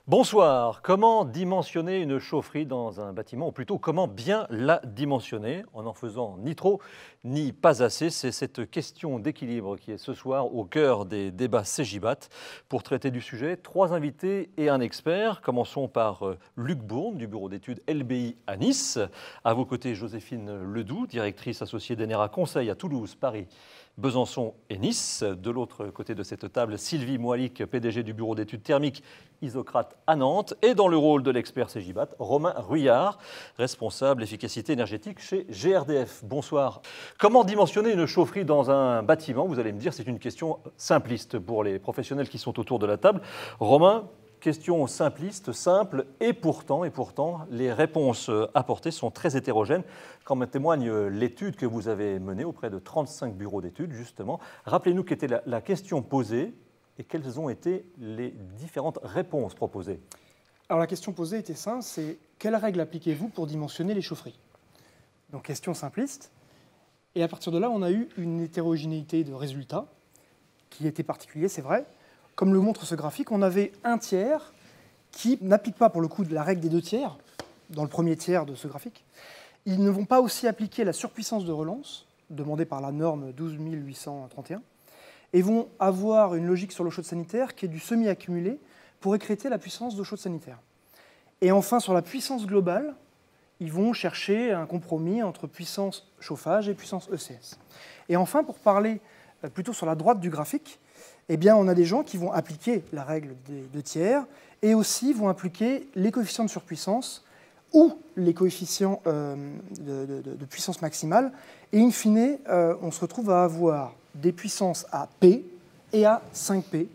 Bonsoir. Comment dimensionner une chaufferie dans un bâtiment, ou plutôt comment bien la dimensionner en n'en faisant ni trop ni pas assez? C'est cette question d'équilibre qui est ce soir au cœur des débats Cegibat. Pour traiter du sujet, trois invités et un expert. Commençons par Luc Bourne du bureau d'études LBI à Nice. À vos côtés, Joséphine Ledoux, directrice associée d'Enera Conseil à Toulouse, Paris, Besançon et Nice. De l'autre côté de cette table, Sylvie Moilic, PDG du bureau d'études thermiques Isocrate à Nantes. Et dans le rôle de l'expert Cegibat, Romain Ruyard, responsable efficacité énergétique chez GRDF. Bonsoir. Comment dimensionner une chaufferie dans un bâtiment? Vous allez me dire, c'est une question simpliste pour les professionnels qui sont autour de la table. Romain, question simpliste, simple, et pourtant, les réponses apportées sont très hétérogènes, comme en témoigne l'étude que vous avez menée auprès de 35 bureaux d'études, justement. Rappelez-nous quelle était la question posée et quelles ont été les différentes réponses proposées. Alors la question posée était simple, c'est quelles règles appliquez-vous pour dimensionner les chaufferies? Donc question simpliste. Et à partir de là, on a eu une hétérogénéité de résultats qui était particulier, c'est vrai. Comme le montre ce graphique, on avait un tiers qui n'applique pas pour le coup de la règle des deux tiers, dans le premier tiers de ce graphique. Ils ne vont pas aussi appliquer la surpuissance de relance, demandée par la norme 12831, et vont avoir une logique sur l'eau chaude sanitaire qui est du semi-accumulé pour écrêter la puissance d'eau chaude sanitaire. Et enfin, sur la puissance globale, ils vont chercher un compromis entre puissance chauffage et puissance ECS. Et enfin, pour parler plutôt sur la droite du graphique, eh bien, on a des gens qui vont appliquer la règle des deux tiers et aussi vont appliquer les coefficients de surpuissance ou les coefficients de puissance maximale. Et in fine, on se retrouve à avoir des puissances à P et à 5P,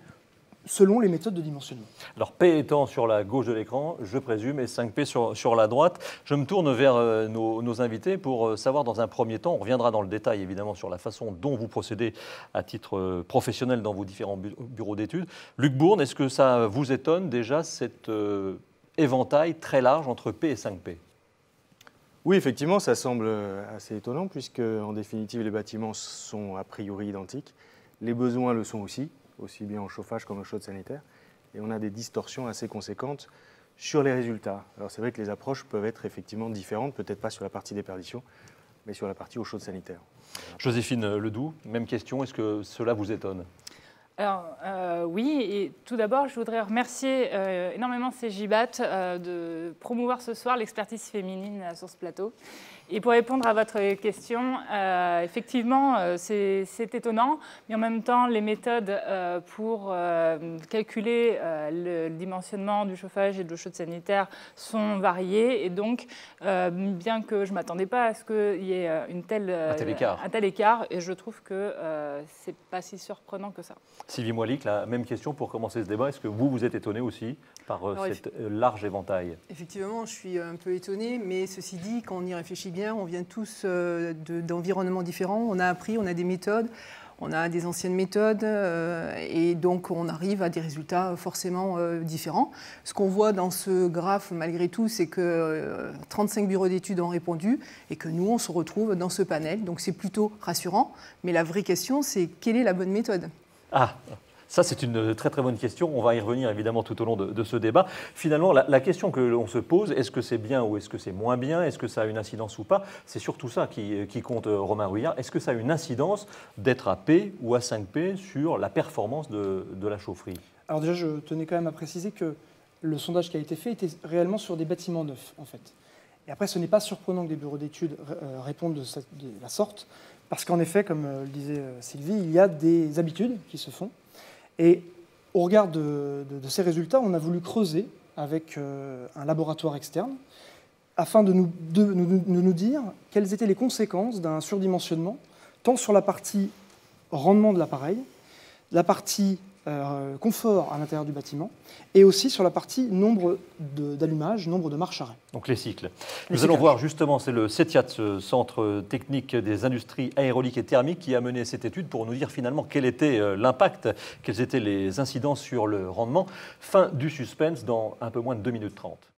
selon les méthodes de dimensionnement. Alors P étant sur la gauche de l'écran, je présume, et 5P sur la droite. Je me tourne vers nos invités pour savoir dans un premier temps, on reviendra dans le détail évidemment sur la façon dont vous procédez à titre professionnel dans vos différents bureaux d'études. Luc Bourne, est-ce que ça vous étonne déjà cet éventail très large entre P et 5P? Oui, effectivement, ça semble assez étonnant puisque, en définitive, les bâtiments sont a priori identiques. Les besoins le sont aussi bien en chauffage qu'en eau chaude sanitaire. Et on a des distorsions assez conséquentes sur les résultats. Alors c'est vrai que les approches peuvent être effectivement différentes, peut-être pas sur la partie déperdition, mais sur la partie eau chaude sanitaire. Joséphine Ledoux, même question, est-ce que cela vous étonne? Alors oui, et tout d'abord, je voudrais remercier énormément Cegibat de promouvoir ce soir l'expertise féminine sur ce plateau. Et pour répondre à votre question, effectivement, c'est étonnant, mais en même temps, les méthodes pour calculer le dimensionnement du chauffage et de l'eau chaude sanitaire sont variées. Et donc, bien que je ne m'attendais pas à ce qu'il y ait un tel écart, et je trouve que ce n'est pas si surprenant que ça. Sylvie Moilic, la même question pour commencer ce débat. Est-ce que vous êtes étonné aussi par cet large éventail? Effectivement, je suis un peu étonnée, mais ceci dit, quand on y réfléchit bien, on vient tous d'environnements différents. On a appris, on a des méthodes, on a des anciennes méthodes, et donc on arrive à des résultats forcément différents. Ce qu'on voit dans ce graphe, malgré tout, c'est que 35 bureaux d'études ont répondu et que nous, on se retrouve dans ce panel. Donc c'est plutôt rassurant, mais la vraie question, c'est quelle est la bonne méthode ? Ah, ça c'est une très très bonne question. On va y revenir évidemment tout au long de ce débat. Finalement, la question que l'on se pose, est-ce que c'est bien ou est-ce que c'est moins bien? Est-ce que ça a une incidence ou pas? C'est surtout ça qui compte, Romain Ruyard. Est-ce que ça a une incidence d'être à P ou à 5P sur la performance de la chaufferie? Alors déjà, je tenais quand même à préciser que le sondage qui a été fait était réellement sur des bâtiments neufs, en fait. Et après, ce n'est pas surprenant que des bureaux d'études répondent de la sorte, parce qu'en effet, comme le disait Sylvie, il y a des habitudes qui se font. Et au regard de ces résultats, on a voulu creuser avec un laboratoire externe afin de nous dire quelles étaient les conséquences d'un surdimensionnement, tant sur la partie rendement de l'appareil, la partie confort à l'intérieur du bâtiment, et aussi sur la partie nombre d'allumages, nombre de marches arrêt. Donc les cycles. Nous allons voir justement, c'est le CETIAT, ce Centre technique des industries aéroliques et thermiques, qui a mené cette étude pour nous dire finalement quel était l'impact, quelles étaient les incidences sur le rendement. Fin du suspense dans un peu moins de 2 minutes 30.